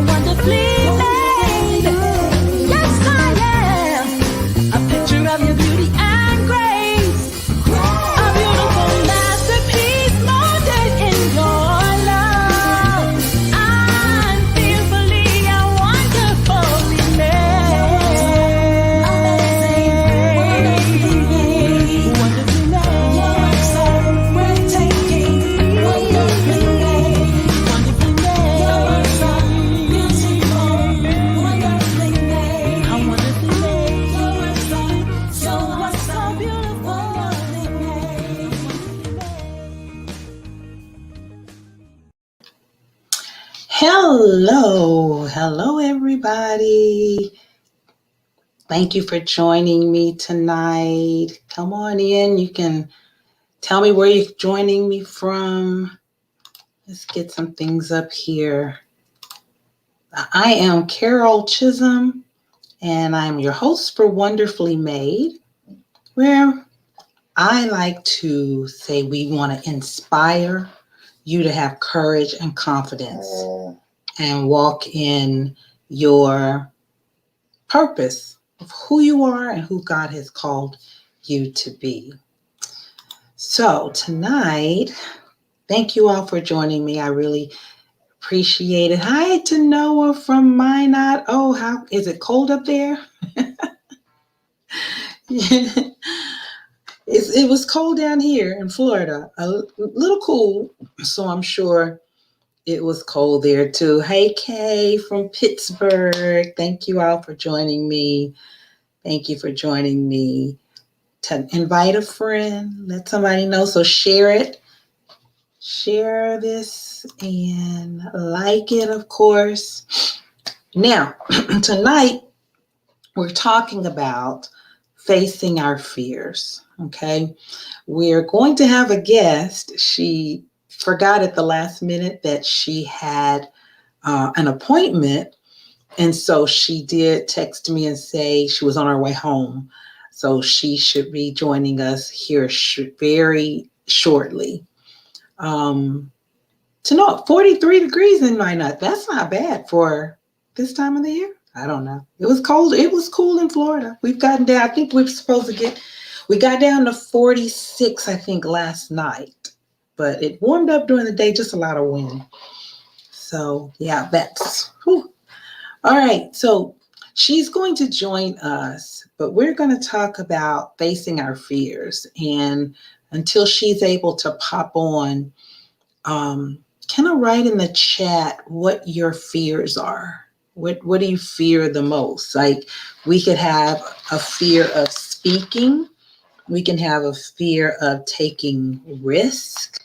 wonderfully made. Yes, I am. A picture of your beauty and grace. A beautiful masterpiece molded in your love. I'm fearfully and wonderfully made. Wonderfully made. You're so breathtaking. Wonderfully made. Wonderfully made. You're so beautiful. Wonderfully made. I'm wonderfully made. You're so beautiful. Wonderfully made. Hello, everybody. Thank you for joining me tonight. Come on in. You can tell me where you're joining me from. Let's get some things up here. I am Carol Chisholm, and I'm your host for Wonderfully Made, where I like to say we want to inspire you to have courage and confidence and walk in your purpose of who you are and who God has called you to be. So tonight, thank you all for joining me. I really appreciate it. Hi to Noah from Minot. Oh, how is it cold up there? It was cold down here in Florida, a little cool, so I'm sure it was cold there too. Hey, Kay from Pittsburgh. Thank you all for joining me. Thank you for joining me. To invite a friend, let somebody know. So share it. Share this and like it, of course. Now, tonight, we're talking about facing our fears, okay? We're going to have a guest. She forgot at the last minute that she had an appointment, and so she did text me and say she was on her way home, so she should be joining us here very shortly. To know 43 degrees in Minot, that's not bad for this time of the year. I don't know. It was cold. It was cool in Florida. We've gotten down. I think we got down to 46, I think, last night. But it warmed up during the day, just a lot of wind. So, yeah, that's, whew. All right. So she's going to join us, but we're going to talk about facing our fears. And until she's able to pop on, can I write in the chat what your fears are? What do you fear the most? Like, we could have a fear of speaking. We can have a fear of taking risk.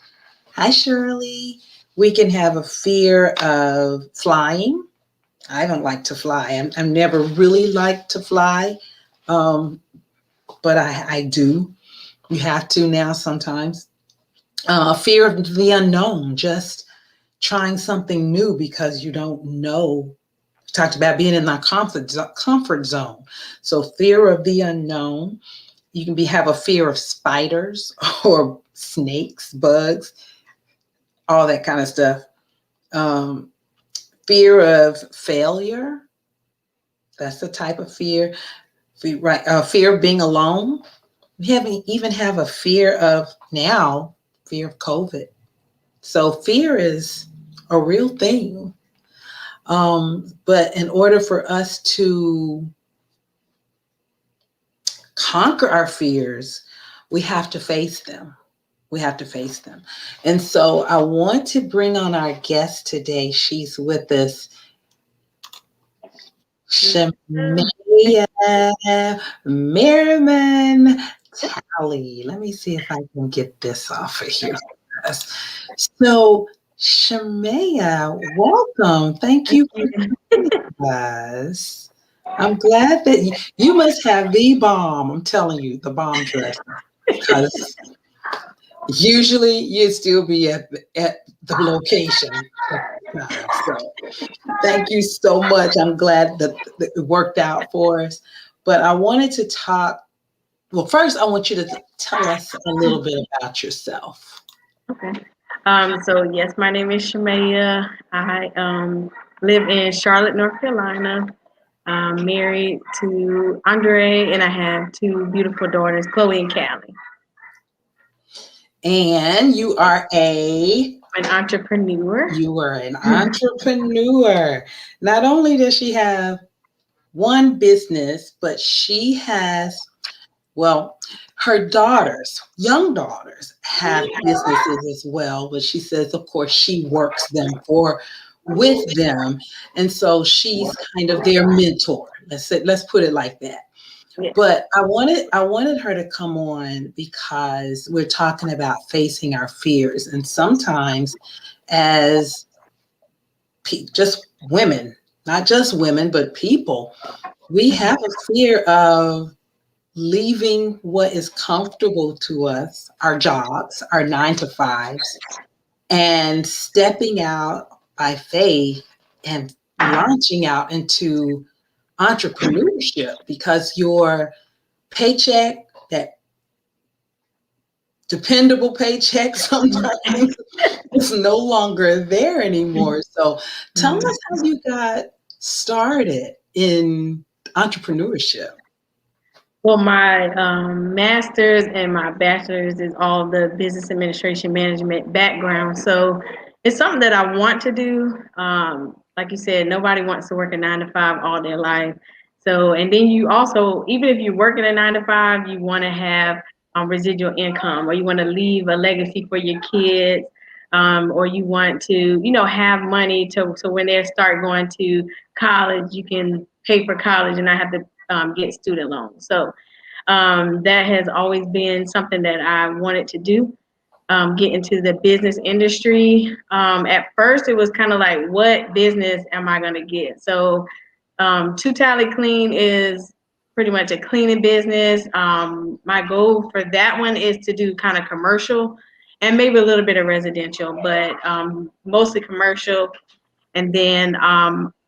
Hi, Shirley. We can have a fear of flying. I don't like to fly. I'm never really liked to fly, but I do. You have to now sometimes. Fear of the unknown, just trying something new because you don't know. Talked about being in that comfort zone. So fear of the unknown. You can have a fear of spiders or snakes, bugs, all that kind of stuff. Fear of failure. That's the type of fear. Fear of being alone. We even have a fear of COVID. So fear is a real thing. But in order for us to conquer our fears, we have to face them. And so I want to bring on our guest today. She's with us, Shamea Merriman Talley. Let me see if I can get this off of here. So, Shamea, welcome. Thank you for joining us. I'm glad that you must have the bomb. I'm telling you, the bomb dress. Because usually you'd still be at the location. So, thank you so much. I'm glad that it worked out for us. But I wanted to talk. Well, first, I want you to tell us a little bit about yourself. Okay. So yes, my name is Shamea. I live in Charlotte, North Carolina. Married to Andre, and I have two beautiful daughters, Chloe and Callie. And you are I'm an entrepreneur. you are an entrepreneur. Not only does she have one business, but she has, well, her daughters, young daughters, have businesses as well. But she says, of course, she works them for with them, and so she's kind of their mentor. Let's put it like that. Yeah. But I wanted her to come on because we're talking about facing our fears, and sometimes as just women, not just women, but people, we have a fear of leaving what is comfortable to us, our jobs, our 9 to 5s, and stepping out by faith and launching out into entrepreneurship because your paycheck, that dependable paycheck, sometimes is no longer there anymore. So tell us how you got started in entrepreneurship. Well, my master's and my bachelor's is all the business administration management background. So it's something that I want to do. Like you said, nobody wants to work a 9 to 5 all their life. So, and then you also, even if you work in a 9 to 5, you want to have residual income, or you want to leave a legacy for your kids, or you want to, have money to so when they start going to college, you can pay for college and not have to get student loans. So that has always been something that I wanted to do. Get into the business industry. At first, it was kind of like, what business am I going to get? So, Two Tally Clean is pretty much a cleaning business. My goal for that one is to do kind of commercial and maybe a little bit of residential, but mostly commercial. And then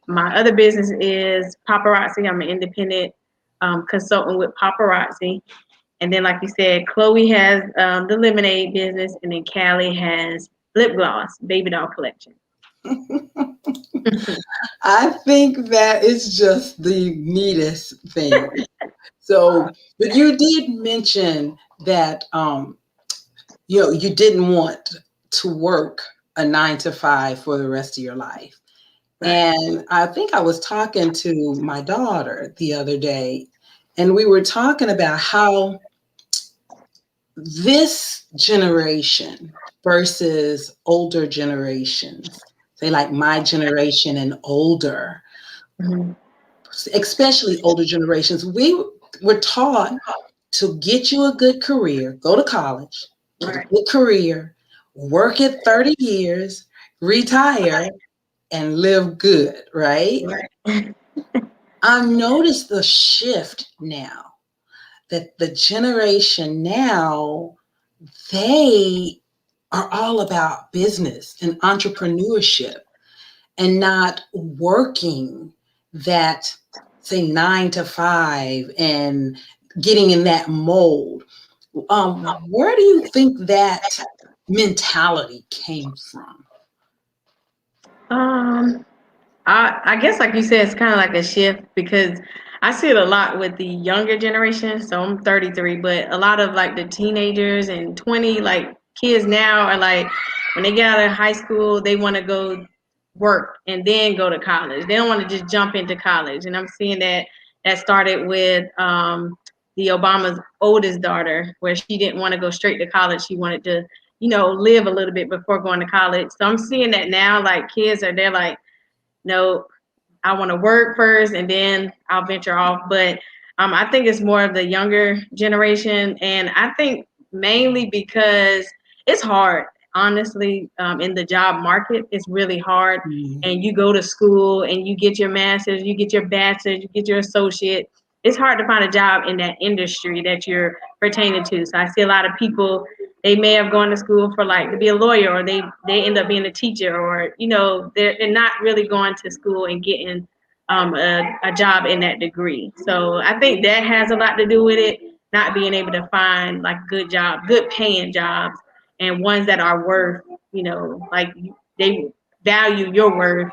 my other business is paparazzi. I'm an independent consultant with paparazzi. And then, like you said, Chloe has the lemonade business, and then Callie has lip gloss, baby doll collection. I think that is just the neatest thing. So, but you did mention that you didn't want to work a 9 to 5 for the rest of your life. Right. And I think I was talking to my daughter the other day, and we were talking about how this generation versus older generations, say like my generation and older, Mhm. especially older generations, we were taught to get you a good career, go to college, get a Right. good career, work it 30 years, retire, and live good, right? Right. I've noticed the shift now that the generation now, they are all about business and entrepreneurship and not working that, say, 9 to 5 and getting in that mold. Where do you think that mentality came from? Um, I guess, like you said, it's kind of like a shift because I see it a lot with the younger generation. So I'm 33, but a lot of like the teenagers and 20, like kids now are like, when they get out of high school, they want to go work and then go to college. They don't want to just jump into college. And I'm seeing that started with the Obama's oldest daughter, where she didn't want to go straight to college. She wanted to, live a little bit before going to college. So I'm seeing that now, like kids they're like, no, I want to work first and then I'll venture off. But I think it's more of the younger generation. And I think mainly because it's hard, honestly, in the job market. It's really hard. Mm. And you go to school and you get your master's, you get your bachelor's, you get your associate. It's hard to find a job in that industry that you're pertaining to. So I see a lot of people, they may have gone to school for like to be a lawyer, or they end up being a teacher, or they're not really going to school and getting a job in that degree. So I think that has a lot to do with it, not being able to find like good paying jobs, and ones that are worth, like they value your worth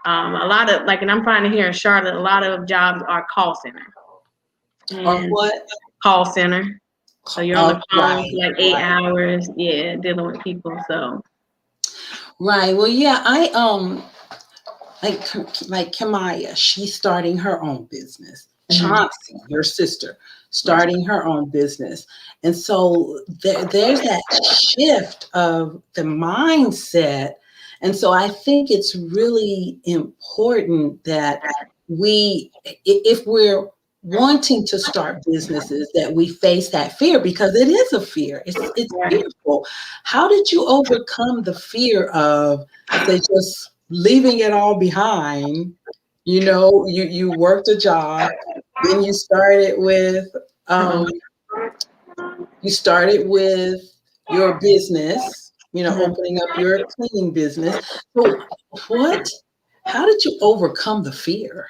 A lot of like, and I'm finding here in Charlotte, a lot of jobs are call center. Or And what? call center. So you're on the phone Right, for like 8 hours, right. yeah, dealing with people. So Right. Well, yeah, I like Kamaya, she's starting her own business. Chauncey, your sister, starting her own business. And so there's that shift of the mindset. And so I think it's really important that if we're wanting to start businesses, that we face that fear, because it is a fear. It's right. fearful. How did you overcome the fear of, say, just leaving it all behind? You worked a job, then um, you started with your business, Mhm. opening up your cleaning business. So how did you overcome the fear?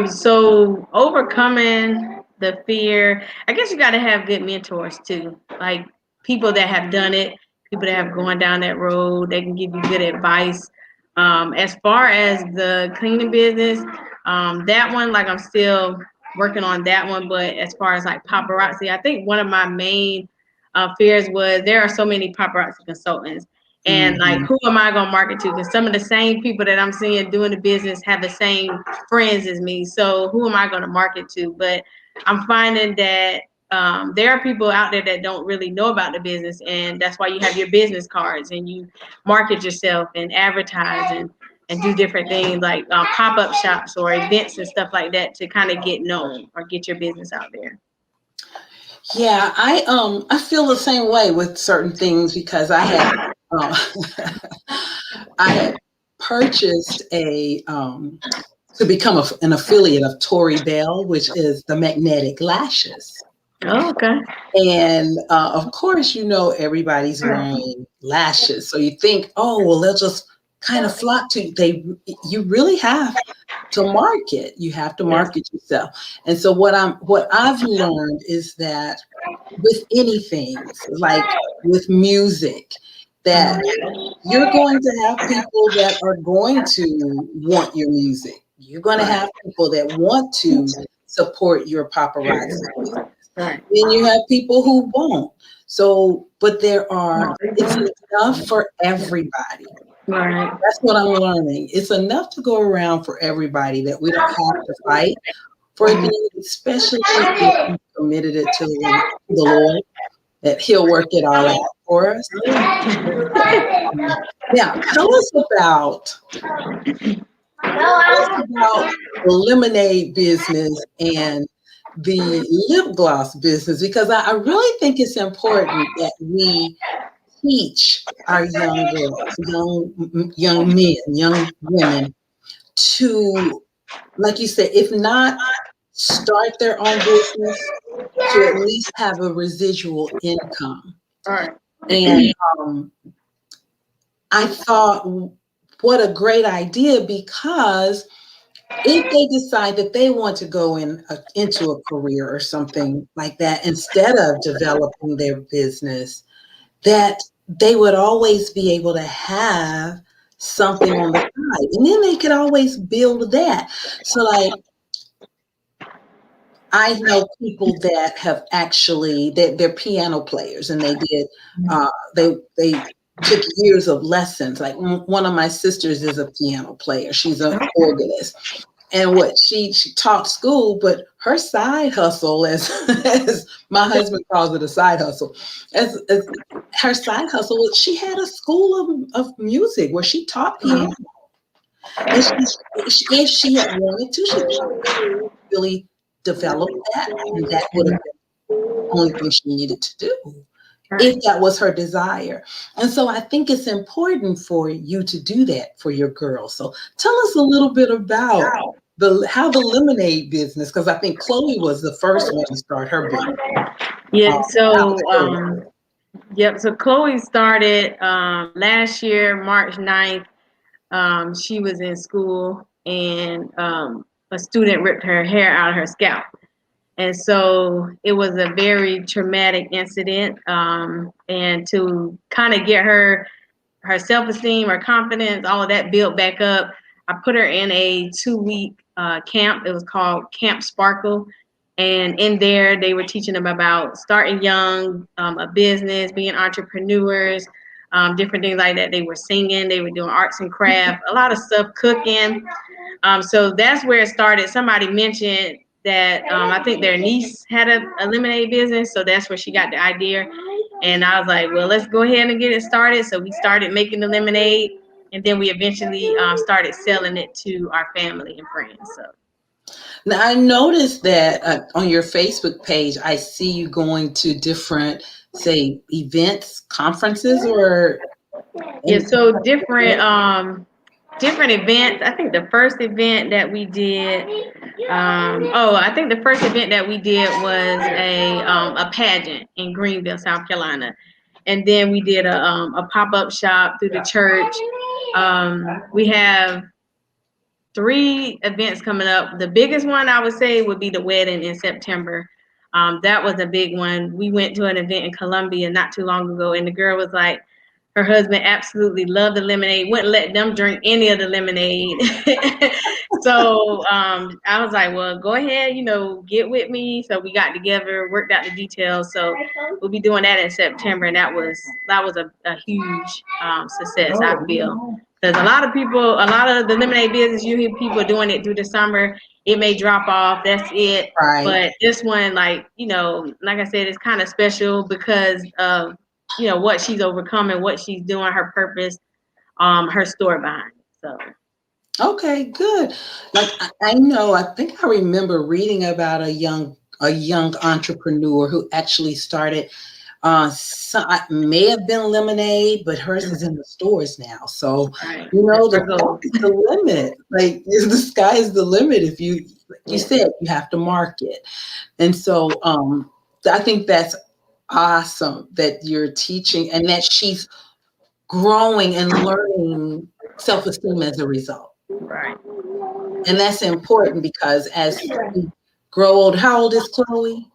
So overcoming the fear, I guess you got to have good mentors too, like people that have done it, people that have gone down that road. They can give you good advice. As far as the cleaning business, that one, like I'm still working on that one. But as far as like paparazzi, I think one of my main fears was there are so many paparazzi consultants. And like, Mhm. who am I gonna market to? Because some of the same people that I'm seeing doing the business have the same friends as me. So who am I gonna market to? But I'm finding that there are people out there that don't really know about the business, and that's why you have your business cards and you market yourself and advertise and do different things like pop-up shops or events and stuff like that to kind of get known or get your business out there. Yeah, I feel the same way with certain things, because uh, I had purchased to become an affiliate of Tory Bell, which is the magnetic lashes. Oh, okay. And of course, everybody's wearing lashes, so you think, oh well, they'll just kind of flock to you. You really have to market. You have to Yes. market yourself. And so what I've learned is that with anything, like with music, that you're going to have people that are going to want your music. You're going to Right. have people that want to support your paparazzi business. Right. Then you have people who won't. So, but it's enough for everybody. Right. That's what I'm learning. It's enough to go around for everybody, that we don't have to fight for things, especially if we committed it to the Lord, that He'll work it all out for us. Now, tell us about the lemonade business and the lip gloss business, because I really think it's important that we teach our young girls, young men, young women to, like you said, if not start their own business, to at least have a residual income. All right. And I thought, what a great idea, because if they decide that they want to go into a career or something like that, instead of developing their business, that they would always be able to have something on the side, and then they could always build that. So, like, I know people that have actually, they're piano players, and they took years of lessons. Like, one of my sisters is a piano player. She's an organist. And what she taught school, but her side hustle, as my husband calls it, a side hustle, as her side hustle was, she had a school of music where she taught piano. And if she had wanted to, she could really develop that, and that would have been the only thing she needed to do, if that was her desire. And so I think it's important for you to do that for your girls. So tell us a little bit about how the lemonade business, because I think Chloe was the first one to start her business. Yeah. How So, it's going. yep. So Chloe started last year, March 9th. She was in school and a student ripped her hair out of her scalp. And so it was a very traumatic incident. And to kind of get her her self-esteem, her confidence, all of that built back up. I put her in a 2-week camp. It was called Camp Sparkle. And in there, they were teaching them about starting young, a business, being entrepreneurs, different things like that. They were singing, they were doing arts and crafts, a lot of stuff, cooking. So that's where it started. Somebody mentioned that I think their niece had a lemonade business. So that's where she got the idea. And I was like, well, let's go ahead and get it started. So we started making the lemonade. And then we eventually started selling it to our family and friends. So. Now, I noticed that on your Facebook page, I see you going to different, say, events, conferences, or Yeah, so different events. I think the first event that we did, I think the first event that we did was a pageant in Greenville, South Carolina, and then we did a pop-up shop through the church. We have 3 events coming up. The biggest one I would say would be the wedding in September. That was a big one. We went to an event in Columbia not too long ago, and the girl was like, her husband absolutely loved the lemonade, wouldn't let them drink any of the lemonade. So I was like, well, go ahead, get with me. So we got together, worked out the details. So we'll be doing that in September, and that was a huge success, I feel. Because a lot of the lemonade business, you hear people doing it through the summer. It may drop off. That's it. right? But this one, like I said, it's kind of special because of what she's overcoming, what she's doing, her purpose, her story behind it. So. Okay, good. Like I think I remember reading about a young entrepreneur who actually started. It may have been lemonade, but hers is in the stores now. So Right. the sky's the limit. Like the sky is the limit. If you said, you have to market, and so I think that's awesome that you're teaching and that she's growing and learning self-esteem as a result. Right. And that's important because as we grow old, how old is Chloe?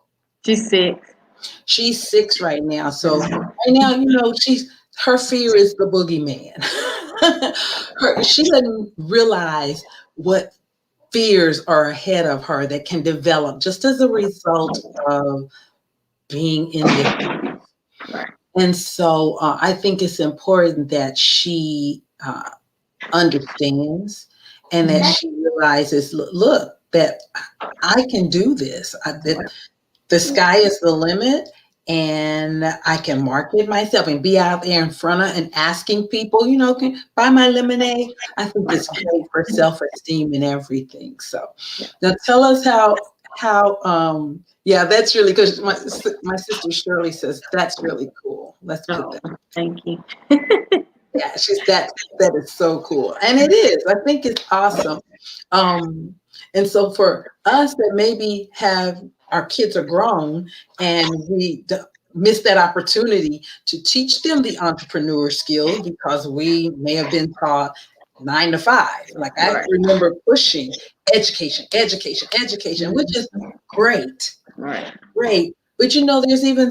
She's 6. She's 6 right now. So right now, her fear is the boogeyman. She doesn't realize what fears are ahead of her that can develop just as a result of being in this. And so I think it's important that she understands and that she realizes, look, that I can do this. That the sky is the limit, and I can market myself and be out there in front of and asking people, can buy my lemonade. I think it's great for self-esteem and everything. So now tell us how that's really, because my sister Shirley says that's really cool. Let's put that. Thank you. Yeah, that is so cool. And it is. I think it's awesome. And so for us that maybe our kids are grown and we miss that opportunity to teach them the entrepreneur skills because we may have been taught 9 to 5. Like I remember pushing education, which is great. Right. Great. But there's even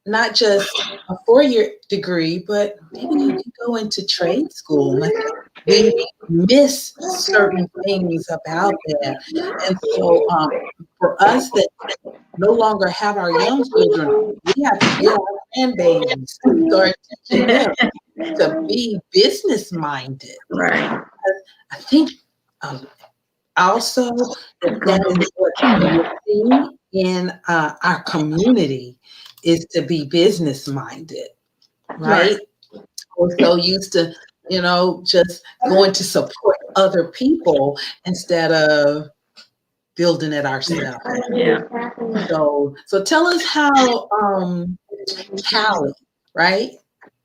not just a 4-year degree, but maybe you can go into trade school. Like we miss certain things about that. And so for us that no longer have our young children, we have to get our grandbabies to start teaching them to be business minded. Right. I think also that is what we see in our community is to be business minded, right? We're so used to, just going to support other people instead of building it ourselves. Yeah. So tell us how Callie, right?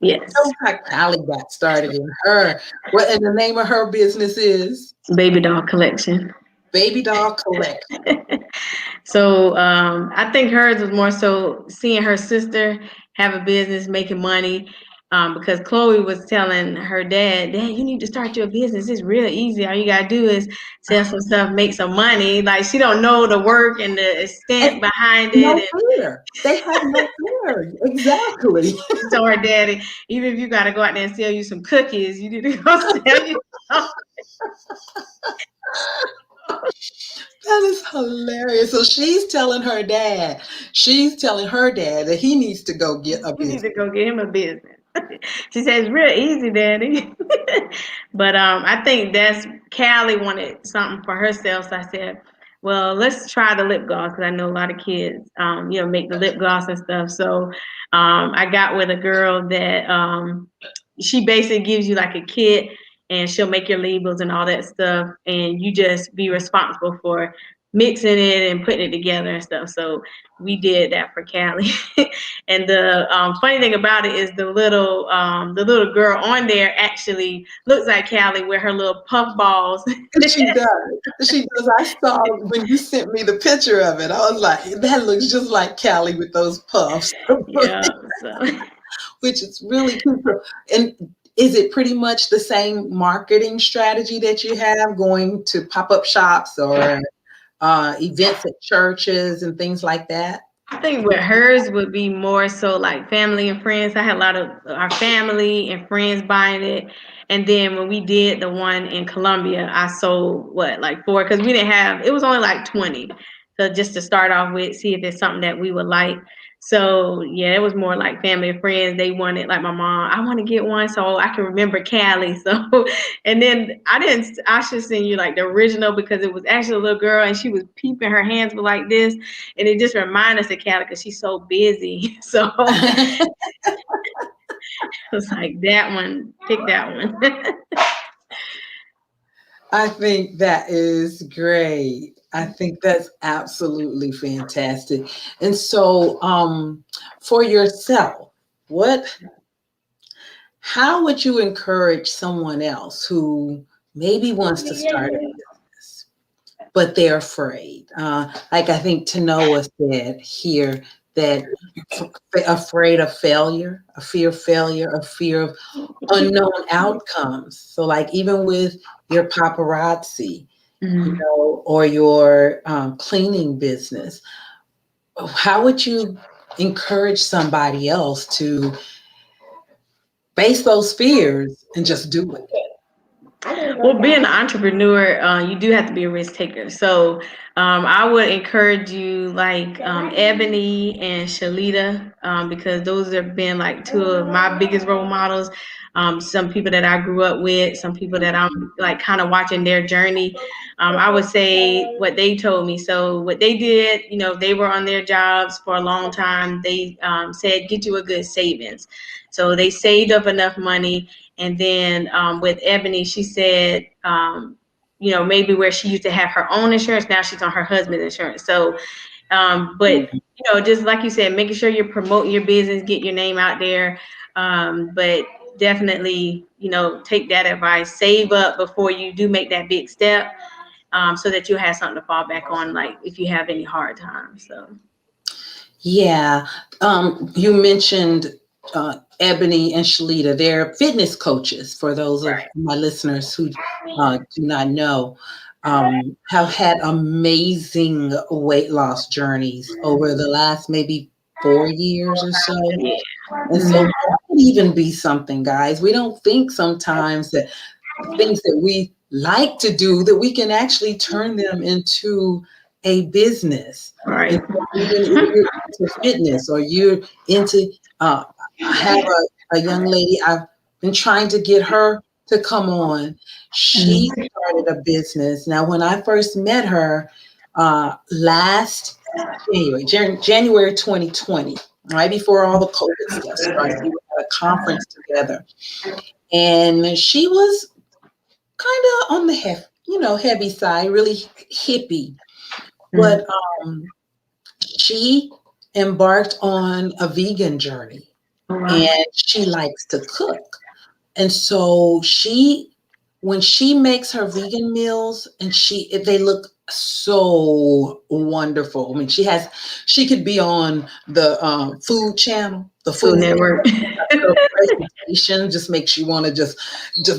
Yes. Tell us how Callie got started in and the name of her business is? Baby Doll Collection. Baby Doll Collection. So I think hers was more so seeing her sister have a business, making money. because Chloe was telling her dad, you need to start your business. It's real easy. All you gotta do is sell some stuff, make some money. Like she don't know the work and the extent And behind it. no And fear. They have no fear. Exactly. she told her daddy, even if you gotta go out there and sell you some cookies, you need to go sell you some. That is hilarious. So she's telling her dad that he needs to go get a You need business. to go get him a business. She says, it's real easy, Daddy. But I think that's Callie wanted something for herself. So I said, well, let's try the lip gloss because I know a lot of kids, make the lip gloss and stuff. So I got with a girl that she basically gives you like a kit and she'll make your labels and all that stuff. And you just be responsible for mixing it and putting it together and stuff. So we did that for Callie. And the funny thing about it is the little girl on there actually looks like Callie with her little puff balls. And she does. She does. I saw when you sent me the picture of it. I was like, that looks just like Callie with those puffs. Yeah. So Which is really cool. And is it pretty much the same marketing strategy that you have going to pop-up shops or events at churches and things like that? I think with hers would be more so like family and friends. I had a lot of our family and friends buying it. And then when we did the one in Colombia, I sold like 4 because we didn't have, it was only like 20. So just to start off with, see if it's something that we would like. So yeah, it was more like family and friends. They wanted, like my mom, I want to get one so I can remember Callie. So, and then I should send you like the original because it was actually a little girl and she was peeping, her hands were like this. And it just reminds us of Callie because she's so busy. So it was like that one, pick that one. I think that is great. I think that's absolutely fantastic. And so, for yourself, how would you encourage someone else who maybe wants to start a business, but they're afraid? Like I think Tanoa said here that afraid of failure, a fear of failure, a fear of unknown outcomes. So like even with your paparazzi, or your cleaning business, how would you encourage somebody else to face those fears and just do it? Well, being an entrepreneur, you do have to be a risk taker. So I would encourage you like Ebony and Shalita because those have been like 2 of my biggest role models. Some people that I grew up with, some people that I'm like kind of watching their journey. I would say what they told me. So what they did, they were on their jobs for a long time. They said, get you a good savings. So they saved up enough money. And then with Ebony, she said, maybe where she used to have her own insurance, now she's on her husband's insurance. So, but, just like you said, making sure you're promoting your business, get your name out there. But definitely, take that advice, save up before you do make that big step so that you have something to fall back on, like if you have any hard times. So. Yeah. You mentioned Ebony and Shalita. They're fitness coaches for those of my listeners who do not know, have had amazing weight loss journeys over the last maybe 4 years or so. Yeah. And so that could even be something, guys. We don't think sometimes that things that we like to do, that we can actually turn them into a business. Right. And so even if you're into fitness or you're into, I have a young lady, I've been trying to get her to come on. She started a business. Now, when I first met her last January 2020, right before all the COVID stuff started, we were at a conference together. And she was kind of on the heavy side, really hippie. But she embarked on a vegan journey, and she likes to cook. And so when she makes her vegan meals, and they look so wonderful. I mean, she could be on the food channel, the Food Network. presentation just makes you want to just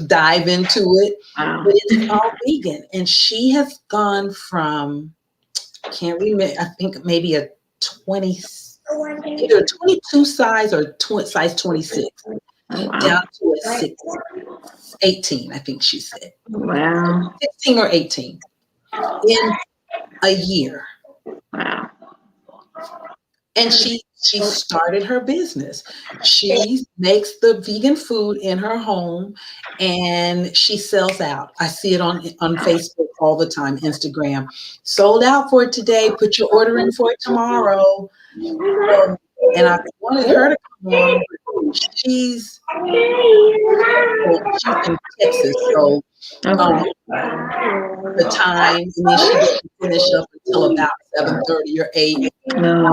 dive into it. Wow. But it's all vegan. And she has gone from, can't remember, I think maybe a 20, either a 22 size or size 26, Oh, wow. down to a 18, I think she said. Wow. 16 or 18 in a year. Wow. And she started her business. She makes the vegan food in her home and she sells out. I see it on Facebook all the time, Instagram. Sold out for it today. Put your order in for it tomorrow. And I wanted her to come on. She's in Texas, so Okay. the time, and then she doesn't finish up until about 7:30 or 8. No.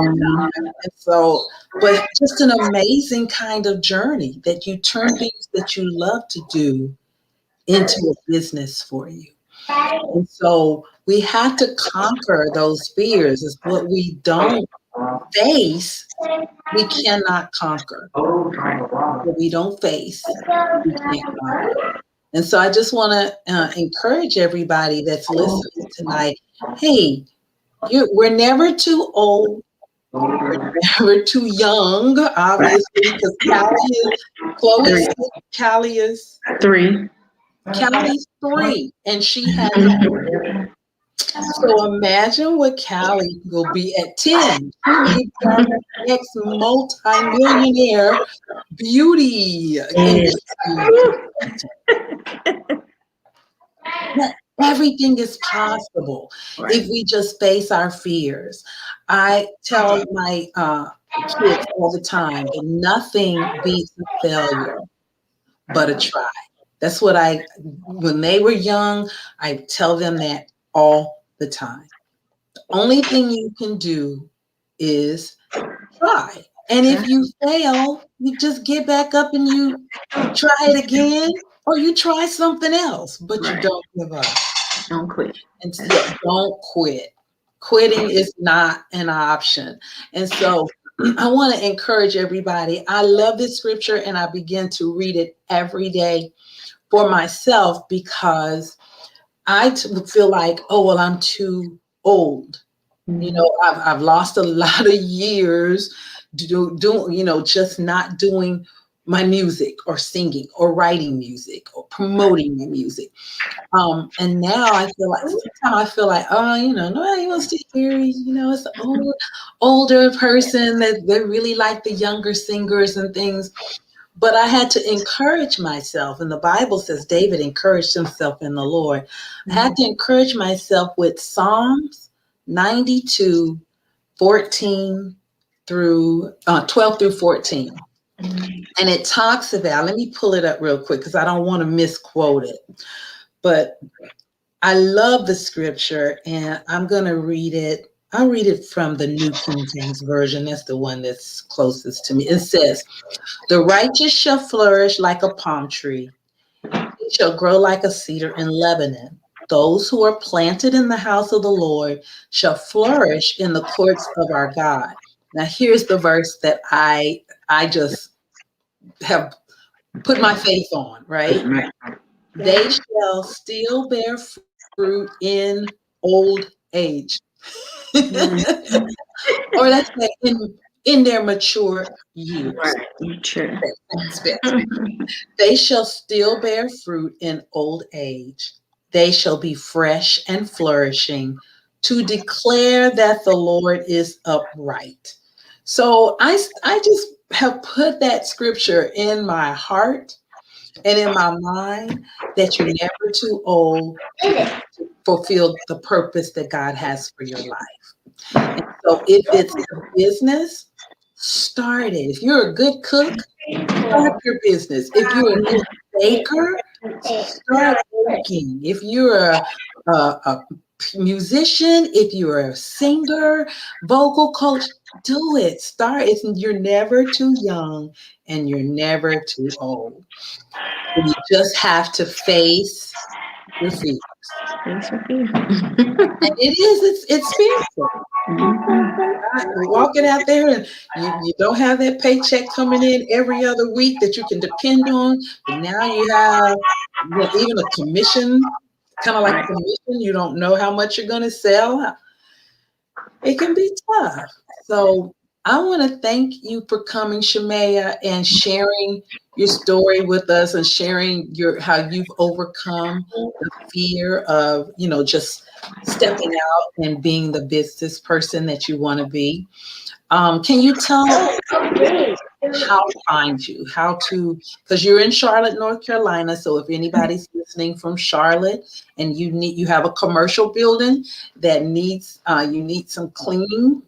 And so, but just an amazing kind of journey that you turn things that you love to do into a business for you. And so we have to conquer those fears. Is what we don't face, we cannot conquer. What we don't face, we can't conquer. And so I just want to encourage everybody that's listening tonight. Hey, we're never too old. We're never too young, obviously, because Chloe's 6, Callie is 3. Callie's 3, and she has. So imagine what Callie will be at 10. She will be our next multi-millionaire beauty industry. Everything is possible if we just face our fears. I tell my kids all the time that nothing beats a failure but a try. That's what when they were young, I tell them that all the time. The only thing you can do is try. And if you fail, you just get back up and you try it again, or you try something else, but you don't give up. Don't quit. And don't quit. Quitting is not an option. And so I want to encourage everybody. I love this scripture and I begin to read it every day for myself because I feel like, oh, well, I'm too old. You know, I've lost a lot of years just not doing my music or singing or writing music or promoting my music. And now I feel like, oh, nobody wants to hear, it's an older person that they really like the younger singers and things. But I had to encourage myself. And the Bible says David encouraged himself in the Lord. I had to encourage myself with Psalms 92, 14 through 12 through 14. And it talks about, let me pull it up real quick because I don't want to misquote it. But I love the scripture and I'm going to read it. I'll read it from the New King James Version. That's the one that's closest to me. It says, "The righteous shall flourish like a palm tree. It shall grow like a cedar in Lebanon. Those who are planted in the house of the Lord shall flourish in the courts of our God." Now, here's the verse that I just have put my faith on, right? "They shall still bear fruit in old age." Or let's say in their mature years. Sure. "They shall still bear fruit in old age. They shall be fresh and flourishing to declare that the Lord is upright." So I just have put that scripture in my heart and in my mind that you're never too old to fulfill the purpose that God has for your life. And so if it's a business, start it. If you're a good cook, start your business. If you're a good baker, start baking. If you're a musician, if you're a singer, vocal coach, do it. Start. You're never too young and you're never too old. You just have to face your fears. And it's spiritual. walking out there and you don't have that paycheck coming in every other week that you can depend on, but now you have even a commission, kind of like a commission. You don't know how much you're going to sell. It can be tough. So I want to thank you for coming, Shamea, and sharing your story with us and sharing how you've overcome the fear of, just stepping out and being the business person that you want to be. Can you tell how to find you, because you're in Charlotte, North Carolina. So if anybody's listening from Charlotte and you have a commercial building that needs, you need some cleaning,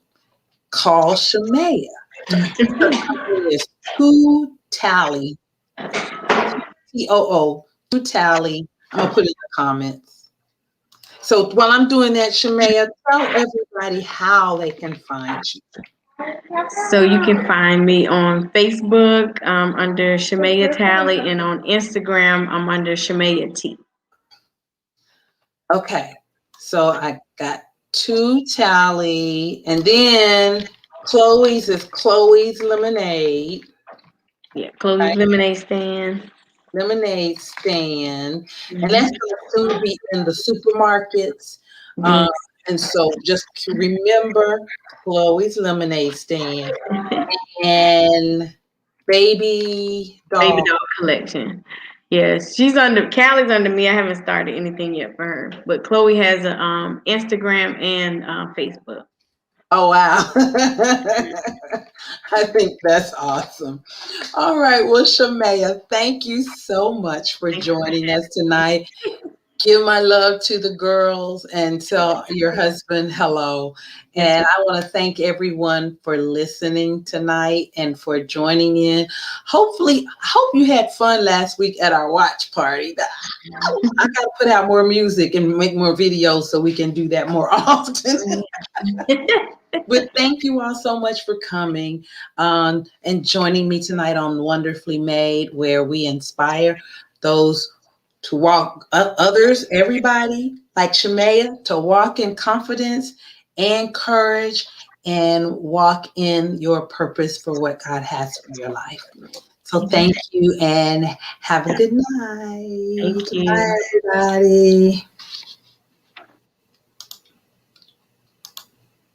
call Shamea. Her company is Two Tally, TOO, Two Tally. I'm gonna put it in the comments. So while I'm doing that, Shamea, tell everybody how they can find you. So you can find me on Facebook under Shamea Tally, and on Instagram I'm under Shamea T. Okay, so I got Two Tally, and then Chloe's is Chloe's Lemonade. Yeah, Chloe's Right? Lemonade Stand. Lemonade stand, and that's going to soon be in the supermarkets. Yes. And so just to remember Chloe's Lemonade Stand and Baby Baby Doll. doll collection. Yes, Callie's under me. I haven't started anything yet for her, but Chloe has a Instagram and Facebook. Oh, wow. I think that's awesome. All right. Well, Shamea, thank you so much for joining us tonight. Give my love to the girls and tell your husband hello. And I want to thank everyone for listening tonight and for joining in. I hope you had fun last week at our watch party. I got to put out more music and make more videos so we can do that more often. But thank you all so much for coming and joining me tonight on Wonderfully Made, where we inspire those to walk, everybody like Shamea, to walk in confidence and courage and walk in your purpose for what God has for your life. So thank you and have a good night. Thank you. Bye, everybody.